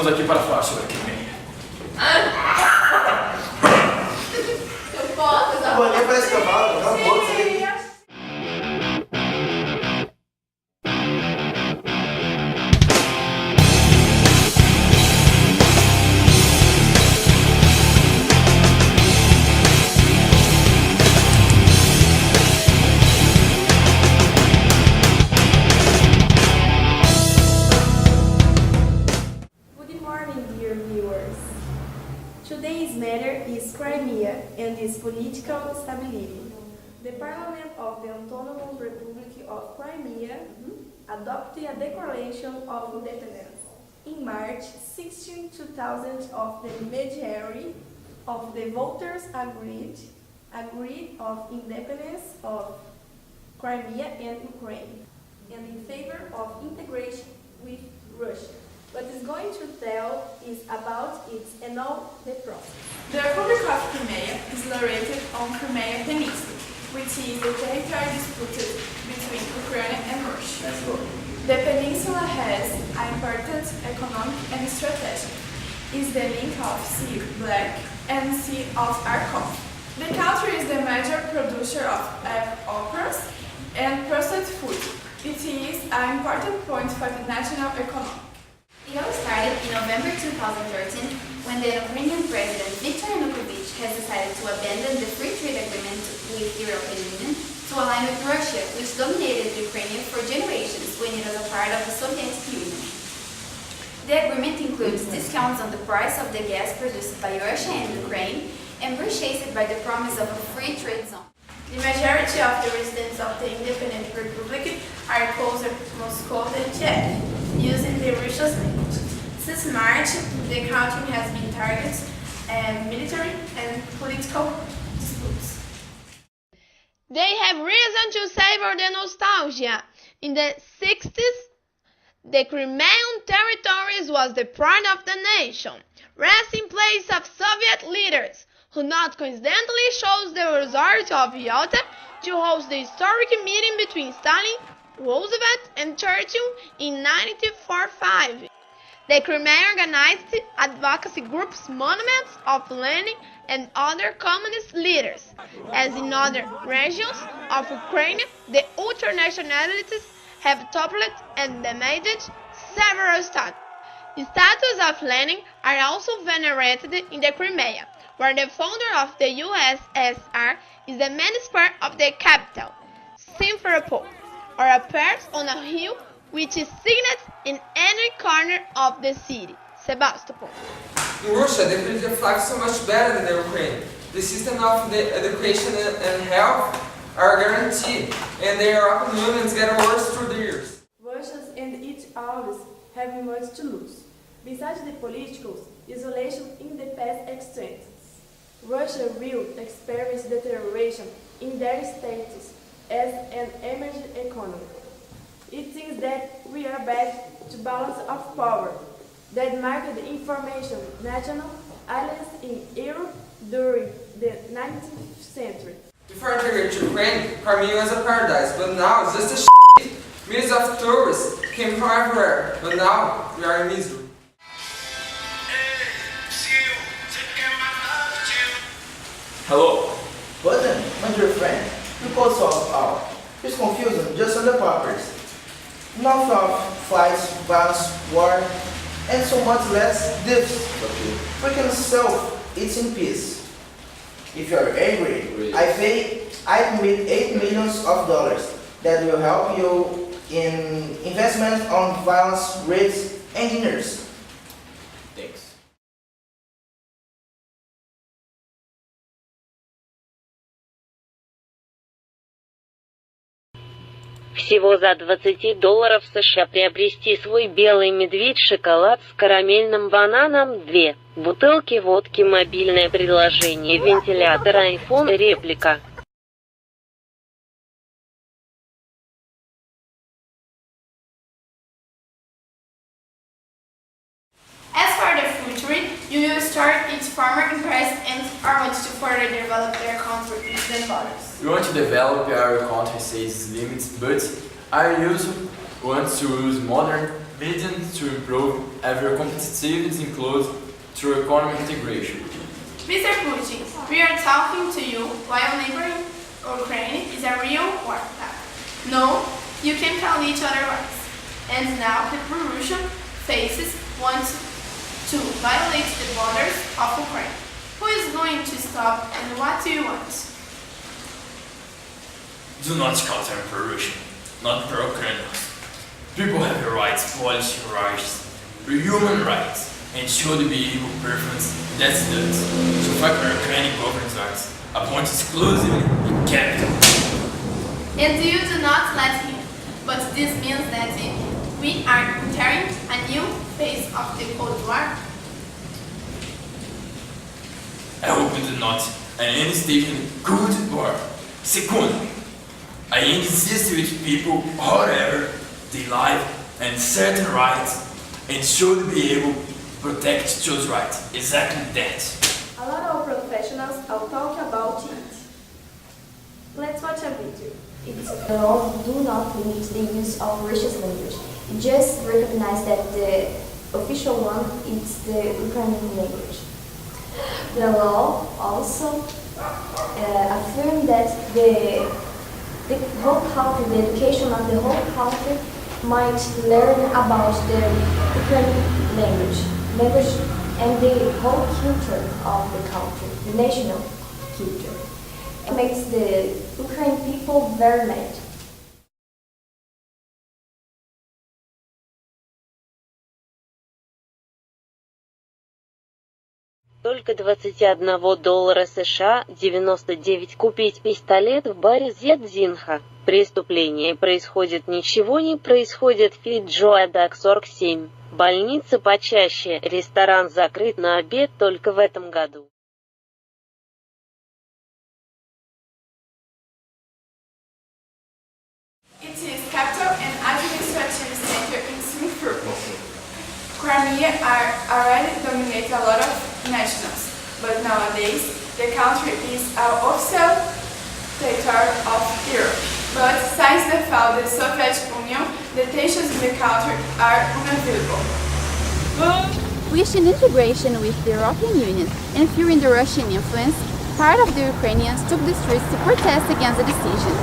Estamos aqui para falar sobre a Crimeia. Pô, nem parece cavalo, cala a boca. Good morning, dear viewers. Today's matter is Crimea and its political stability. The Parliament of the Autonomous Republic of Crimea adopted a Declaration of Independence in March 16, 2000 of the majority of the voters agreed of independence of Crimea and Ukraine and in favor of integration with Russia. What is going to tell is about its and all the process. The Republic of Crimeia is located on Crimeia Peninsula, which is the territory disputed between Ukraine and Russia. The peninsula has an important economic and strategic. It's the link of Sea Black and Sea of Arctic. The country is the major producer of operas and processed food. It is an important point for the national economy. It all started in November 2013 when the Ukrainian President Viktor Yanukovych has decided to abandon the free trade agreement with the European Union to align with Russia, which dominated Ukraine for generations when it was a part of the Soviet Union. The agreement includes discounts on the price of the gas produced by Russia and Ukraine and purchased by the promise of a free trade zone. The majority of the residents of the independent republic are closer to Moscow than Czech, using the Russian language. Since March, the country has been targeted military and political disputes. They have reason to savor the nostalgia. In the 60s, the Crimean territories was the pride of the nation, resting place of Soviet leaders, who not coincidentally chose the resort of Yalta to host the historic meeting between Stalin, Roosevelt and Churchill in 1945. The Crimean organized advocacy groups, monuments of Lenin and other communist leaders. As in other regions of Ukraine, the ultranationalists have toppled and damaged several statues. The statues of Lenin are also venerated in the Crimea, where the founder of the USSR is the main square of the capital, Simferopol, or appears on a hill which is seen in any corner of the city, Sebastopol. In Russia, the political flag is so much better than the Ukraine. The system of the education and health are guaranteed, and the European Unions get worse through the years. Russians and its allies have much to lose. Besides the political isolation in the past extends, Russia will experience deterioration in their status as an emerging economy. It seems that we are back to balance of power that marked the information national alliance in Europe during the 19th century. Before integrating Ukraine, Crimea was a paradise, but now it's just a shit. Millions of tourists came from everywhere, but now we are in misery. Hello. Button, my dear friend, you call solve out. It's confusing just on the papers. North of fights, violence, war, and so much less this. We can solve it in peace. If you are angry, I made $8 million that will help you in investment on violence rates engineers. Thanks. Всего за $20 США приобрести свой белый медведь шоколад с карамельным бананом, 2 бутылки водки, мобильное приложение, вентилятор iPhone, реплика. As for the future, you will start its farmer impressed and armed to further develop their country and borders. We want to develop our country, says limits, but I also want to use modern vision to improve every competitiveness includes through economic integration. Mr. Putin, we are talking to you while neighboring Ukraine is a real war. No, you can call each other rights. And now the Russian faces wants to violate the borders of Ukraine. Who is going to stop and what do you want? Do not call them pro-Russian, not pro-Ukrainians. People have rights, policy rights, human rights, and should be equal preference in that state. So fight for Ukrainian government rights, appoint exclusively in capital. And you do not let him. But this means that we are entering a new phase of the Cold War. I hope we do not at any stage in the Cold War. Second, I insist with people, whatever they live and certain rights, and should be able to protect those rights. Exactly that. A lot of professionals are talking about it. Let's watch a video. The laws do not limit the use of Russian language. It just recognize that the official one is the Ukrainian language. The law also affirms that the whole country, the education of the whole country might learn about the Ukrainian language and the whole culture of the country, the national culture. It makes the Ukrainian people very mad. Только $21 США 99 купить пистолет в баре Зедзинха. Преступление происходит, ничего не происходит. Фиджоадак 47. Больница почаще. Ресторан закрыт на обед только в этом году. It is capital and administrative center in Simferopol. Crimea already dominates a lot of nationals, but nowadays the country is an official territory of Europe. But since the fall of the Soviet Union, the tensions in the country are unavoidable. Wishing integration with the European Union and fearing the Russian influence, part of the Ukrainians took the streets to protest against the decision.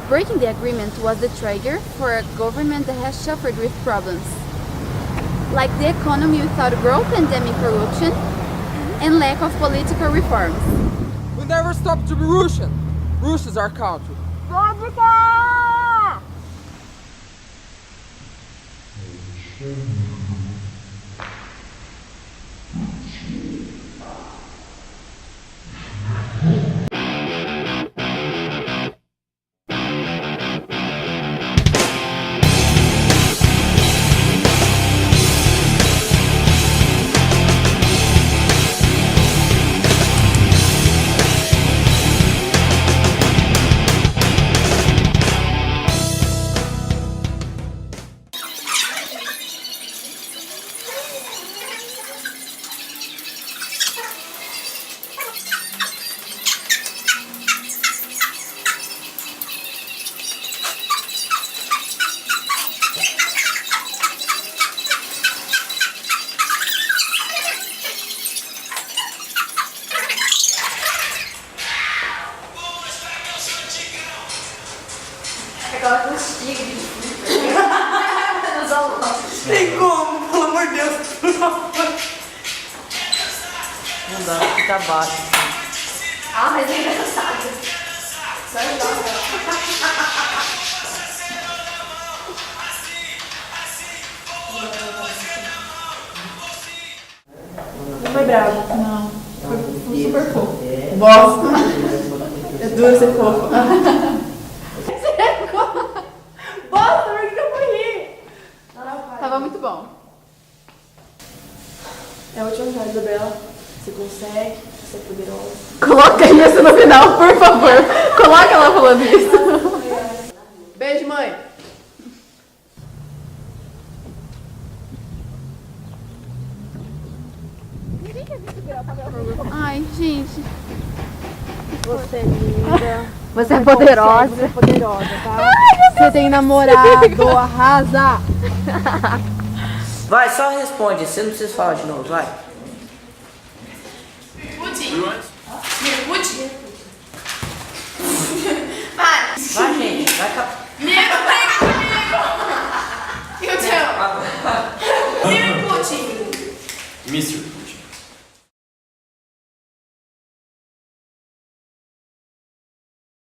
Breaking the agreement was the trigger for a government that has suffered with problems, like the economy without growth, pandemic, corruption, and lack of political reforms. We never stop to be Russian. Russia's our country. Aquela com os tigres. Nos alunos. Tem como, pelo amor de Deus. Não dá, fica baixo. Ah, mas é engraçado. Só joga. Não foi bravo? Não, foi super fofo. Bosta. É duro ser fofo. Bosta, por que eu fui rir? Tava muito bom. É a última frase, Isabela. Você consegue, você é poderosa. Coloca isso no final, por favor. Coloca ela falando isso. Beijo, mãe. Ai, gente. Você é linda. Você é poderosa. Você é poderosa, tá? Você tem namorado, arrasa. Vai, só responde, você não precisa falar de novo, vai. Putin. Putin. Vai. Vai, gente, vai cá. You tell. Putin. Mr.